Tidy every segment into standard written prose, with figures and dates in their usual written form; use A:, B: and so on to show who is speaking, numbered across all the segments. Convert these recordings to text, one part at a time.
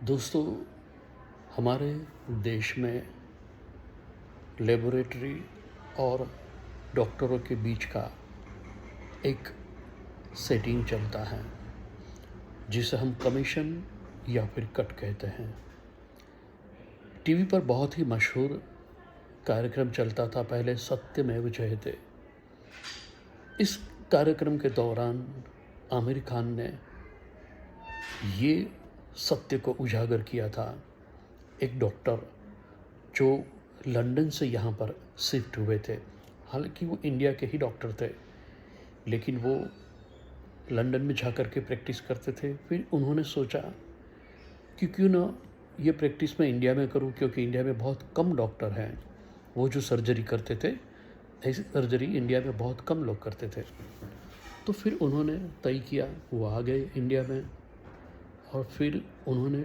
A: दोस्तों, हमारे देश में लेबोरेटरी और डॉक्टरों के बीच का एक सेटिंग चलता है जिसे हम कमीशन या फिर कट कहते हैं। टीवी पर बहुत ही मशहूर कार्यक्रम चलता था पहले, सत्यमेव जयते। इस कार्यक्रम के दौरान आमिर खान ने ये सत्य को उजागर किया था। एक डॉक्टर जो लंदन से यहाँ पर शिफ्ट हुए थे, हालांकि वो इंडिया के ही डॉक्टर थे, लेकिन वो लंदन में जा कर के प्रैक्टिस करते थे। फिर उन्होंने सोचा कि क्यों ना ये प्रैक्टिस मैं इंडिया में करूं, क्योंकि इंडिया में बहुत कम डॉक्टर हैं। वो जो सर्जरी करते थे, ऐसी सर्जरी इंडिया में बहुत कम लोग करते थे। तो फिर उन्होंने तय किया, वो आ गए इंडिया में और फिर उन्होंने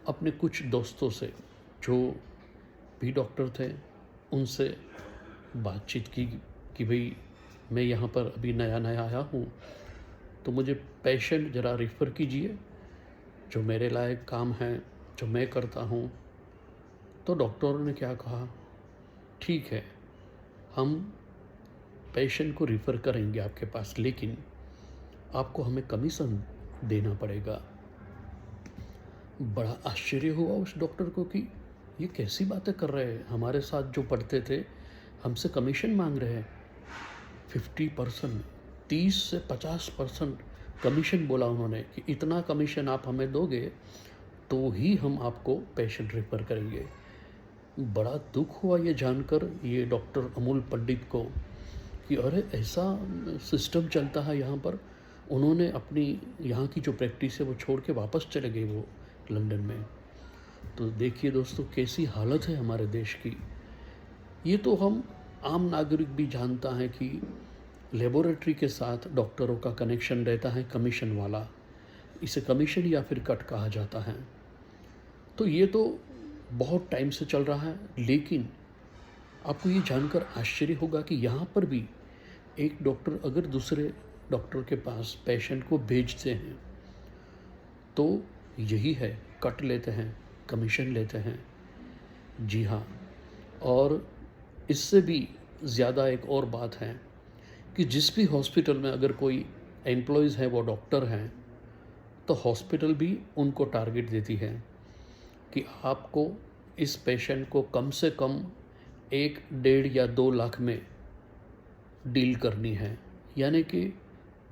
A: अपने कुछ दोस्तों से जो भी डॉक्टर थे उनसे बातचीत की कि भाई मैं यहाँ पर अभी नया नया आया हूँ, तो मुझे पेशेंट ज़रा रेफ़र कीजिए जो मेरे लायक काम है, जो मैं करता हूँ। तो डॉक्टरों ने क्या कहा, ठीक है, हम पेशेंट को रेफ़र करेंगे आपके पास, लेकिन आपको हमें कमीशन देना पड़ेगा। बड़ा आश्चर्य हुआ उस डॉक्टर को कि ये कैसी बातें कर रहे हैं, हमारे साथ जो पढ़ते थे हमसे कमीशन मांग रहे हैं। 50%, 30 से 50% कमीशन बोला उन्होंने कि इतना कमीशन आप हमें दोगे तो ही हम आपको पेशेंट रेफ़र करेंगे। बड़ा दुख हुआ ये जानकर ये डॉक्टर अमूल पंडित को कि अरे ऐसा सिस्टम चलता है यहाँ पर। उन्होंने अपनी यहाँ की जो प्रैक्टिस है वो छोड़ के वापस चले गए वो लंदन में। तो देखिए दोस्तों, कैसी हालत है हमारे देश की। ये तो हम आम नागरिक भी जानता है कि लेबोरेटरी के साथ डॉक्टरों का कनेक्शन रहता है कमीशन वाला। इसे कमीशन या फिर कट कहा जाता है। तो ये तो बहुत टाइम से चल रहा है, लेकिन आपको ये जानकर आश्चर्य होगा कि यहाँ पर भी एक डॉक्टर अगर दूसरे डॉक्टर के पास पेशेंट को भेजते हैं तो यही है, कट लेते हैं, कमीशन लेते हैं। जी हाँ, और इससे भी ज़्यादा एक और बात है कि जिस भी हॉस्पिटल में अगर कोई एम्प्लॉइज़ हैं वो डॉक्टर हैं, तो हॉस्पिटल भी उनको टारगेट देती है कि आपको इस पेशेंट को कम से कम 1, 1.5 या 2 लाख में डील करनी है। यानी कि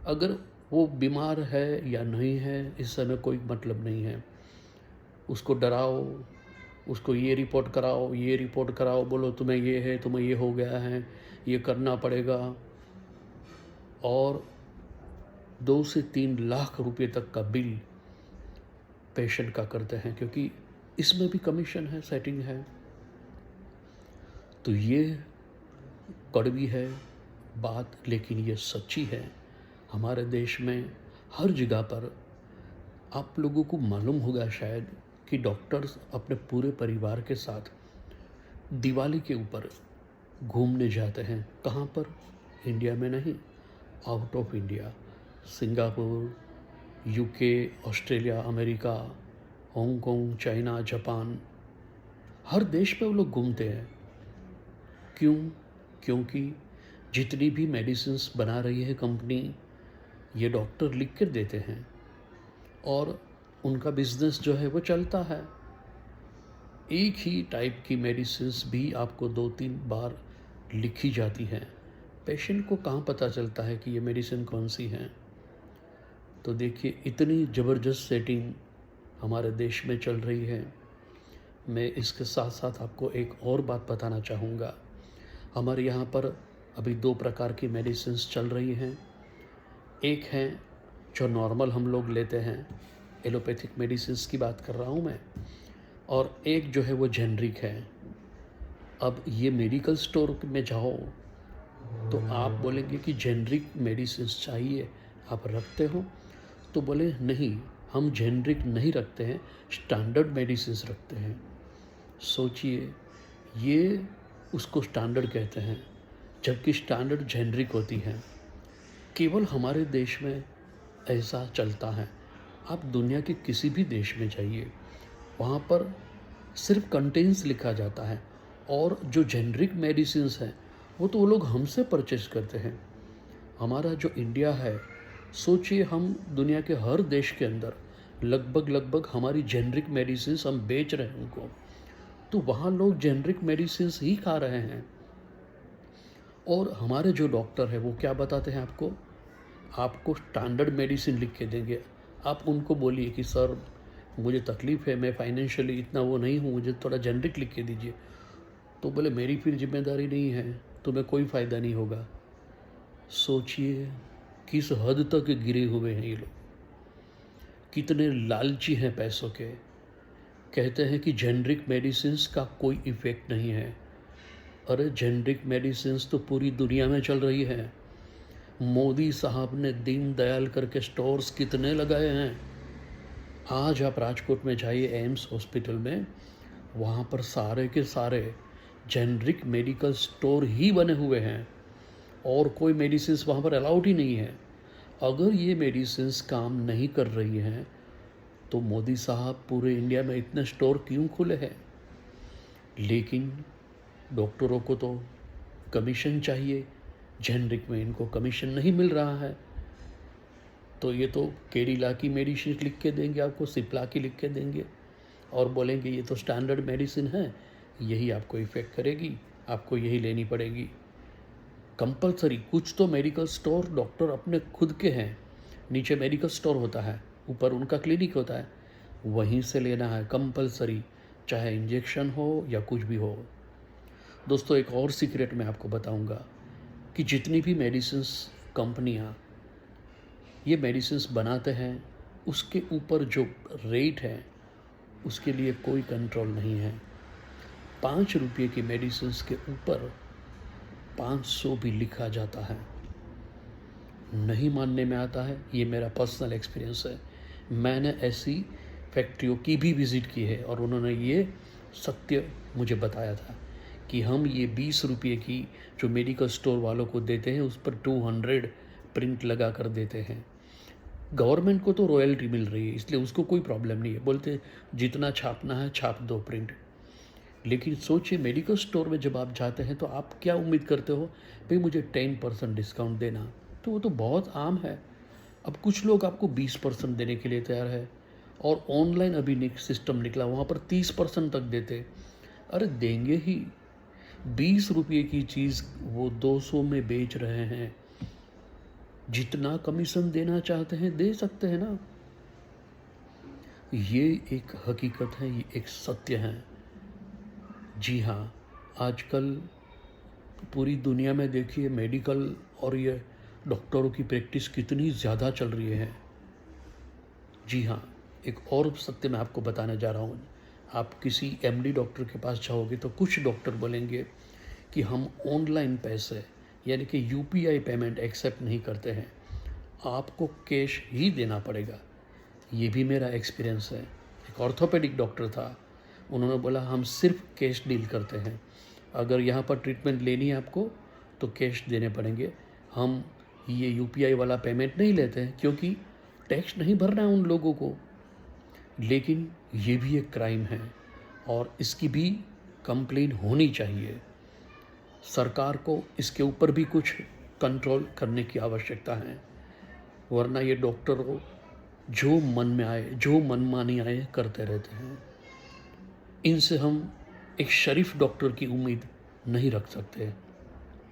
A: अगर वो बीमार है या नहीं है, इस समय कोई मतलब नहीं है। उसको डराओ, उसको ये रिपोर्ट कराओ, ये रिपोर्ट कराओ, बोलो तुम्हें ये है, तुम्हें ये हो गया है, ये करना पड़ेगा, और 2 से 3 लाख रुपए तक का बिल पेशेंट का करते हैं, क्योंकि इसमें भी कमीशन है, सेटिंग है। तो ये कड़वी है बात, लेकिन ये सच्ची है। हमारे देश में हर जगह पर आप लोगों को मालूम होगा शायद कि डॉक्टर्स अपने पूरे परिवार के साथ दिवाली के ऊपर घूमने जाते हैं। कहाँ पर? इंडिया में नहीं, out of India. Singapore, UK, Australia, America, Hong Kong, China, Japan, हर देश पे वो लोग घूमते हैं। क्यों? क्योंकि जितनी भी मेडिसिन्स बना रही है कंपनी, ये डॉक्टर लिख कर देते हैं और उनका बिजनेस जो है वो चलता है। एक ही टाइप की मेडिसिन्स भी आपको 2-3 बार लिखी जाती हैं। पेशेंट को कहाँ पता चलता है कि ये मेडिसिन कौन सी है? तो देखिए, इतनी ज़बरदस्त सेटिंग हमारे देश में चल रही है। मैं इसके साथ साथ आपको एक और बात बताना चाहूँगा। हमारे यहाँ पर अभी 2 प्रकार की मेडिसिन्स चल रही हैं। एक है जो नॉर्मल हम लोग लेते हैं, एलोपैथिक मेडिसिन्स की बात कर रहा हूँ मैं, और एक जो है वो जेनरिक है। अब ये मेडिकल स्टोर में जाओ तो आप बोलेंगे कि जेनरिक मेडिसिन्स चाहिए, आप रखते हो? तो बोले नहीं, हम जेनरिक नहीं रखते हैं, स्टैंडर्ड मेडिसिन्स रखते हैं। सोचिए, ये उसको स्टैंडर्ड कहते हैं, जबकि स्टैंडर्ड जेनरिक होती है। केवल हमारे देश में ऐसा चलता है। आप दुनिया के किसी भी देश में जाइए, वहाँ पर सिर्फ कंटेंट्स लिखा जाता है, और जो जेनरिक मेडिसिन्स हैं वो तो वो लोग हमसे परचेज करते हैं। हमारा जो इंडिया है, सोचिए हम दुनिया के हर देश के अंदर लगभग हमारी जेनरिक मेडिसिन्स हम बेच रहे हैं उनको, तो वहाँ लोग जेनरिक मेडिसिन्स ही खा रहे हैं। और हमारे जो डॉक्टर हैं वो क्या बताते हैं आपको, आपको स्टैंडर्ड मेडिसिन लिख के देंगे। आप उनको बोलिए कि सर मुझे तकलीफ़ है, मैं फाइनेंशियली इतना वो नहीं हूँ, मुझे थोड़ा जेनरिक लिख के दीजिए। तो बोले मेरी फिर जिम्मेदारी नहीं है, तुम्हें कोई फ़ायदा नहीं होगा। सोचिए किस हद तक गिरे हुए हैं ये लोग, कितने लालची हैं पैसों के। कहते हैं कि जेनरिक मेडिसिन्स का कोई इफ़ेक्ट नहीं है। अरे जेनरिक मेडिसिन्स तो पूरी दुनिया में चल रही है। मोदी साहब ने दीनदयाल करके स्टोर्स कितने लगाए हैं। आज आप राजकोट में जाइए एम्स हॉस्पिटल में, वहाँ पर सारे के सारे जेनरिक मेडिकल स्टोर ही बने हुए हैं, और कोई मेडिसिन्स वहाँ पर अलाउड ही नहीं है। अगर ये मेडिसिन्स काम नहीं कर रही हैं तो मोदी साहब पूरे इंडिया में इतने स्टोर क्यों खुले हैं। लेकिन डॉक्टरों को तो कमीशन चाहिए, जेनरिक में इनको कमीशन नहीं मिल रहा है, तो ये तो केडिला की मेडिसिन लिख के देंगे आपको, सिप्ला की लिख के देंगे, और बोलेंगे ये तो स्टैंडर्ड मेडिसिन है, यही आपको इफ़ेक्ट करेगी, आपको यही लेनी पड़ेगी। कंपलसरी कुछ तो मेडिकल स्टोर डॉक्टर अपने खुद के हैं, नीचे मेडिकल स्टोर होता है, ऊपर उनका क्लिनिक होता है, वहीं से लेना है कंपलसरी, चाहे इंजेक्शन हो या कुछ भी हो। दोस्तों एक और सीक्रेट मैं आपको बताऊंगा कि जितनी भी मेडिसिन्स कंपनियां ये मेडिसिन्स बनाते हैं, उसके ऊपर जो रेट है उसके लिए कोई कंट्रोल नहीं है। 5 रुपये की मेडिसिन्स के ऊपर 500 भी लिखा जाता है। नहीं मानने में आता है, ये मेरा पर्सनल एक्सपीरियंस है। मैंने ऐसी फैक्ट्रियों की भी विज़िट की है और उन्होंने ये सत्य मुझे बताया था कि हम ये 20 रुपये की जो मेडिकल स्टोर वालों को देते हैं उस पर 200 प्रिंट लगा कर देते हैं। गवर्नमेंट को तो रॉयल्टी मिल रही है, इसलिए उसको कोई प्रॉब्लम नहीं है, बोलते जितना छापना है छाप दो प्रिंट। लेकिन सोचिए मेडिकल स्टोर में जब आप जाते हैं तो आप क्या उम्मीद करते हो, भाई मुझे 10% डिस्काउंट देना, तो वो तो बहुत आम है। अब कुछ लोग आपको 20% देने के लिए तैयार है, और ऑनलाइन अभी सिस्टम निकला वहाँ पर 30% तक देते। अरे देंगे ही, 20 रुपये की चीज़ वो 200 में बेच रहे हैं। जितना कमीशन देना चाहते हैं दे सकते हैं ना। ये एक हकीकत है, ये एक सत्य है। जी हाँ, आजकल पूरी दुनिया में देखिए मेडिकल और ये डॉक्टरों की प्रैक्टिस कितनी ज़्यादा चल रही है। जी हाँ, एक और सत्य मैं आपको बताने जा रहा हूँ। आप किसी एमडी डॉक्टर के पास जाओगे तो कुछ डॉक्टर बोलेंगे कि हम ऑनलाइन पैसे यानी कि यूपीआई पेमेंट एक्सेप्ट नहीं करते हैं, आपको कैश ही देना पड़ेगा। ये भी मेरा एक्सपीरियंस है। एक ऑर्थोपेडिक डॉक्टर था, उन्होंने बोला हम सिर्फ कैश डील करते हैं, अगर यहाँ पर ट्रीटमेंट लेनी है आपको तो कैश देने पड़ेंगे, हम ये यूपीआई वाला पेमेंट नहीं लेते हैं क्योंकि टैक्स नहीं भरना है उन लोगों को। लेकिन ये भी एक क्राइम है और इसकी भी कंप्लेन होनी चाहिए। सरकार को इसके ऊपर भी कुछ कंट्रोल करने की आवश्यकता है, वरना ये डॉक्टरों जो मन में आए, जो मनमानी आए करते रहते हैं। इनसे हम एक शरीफ डॉक्टर की उम्मीद नहीं रख सकते।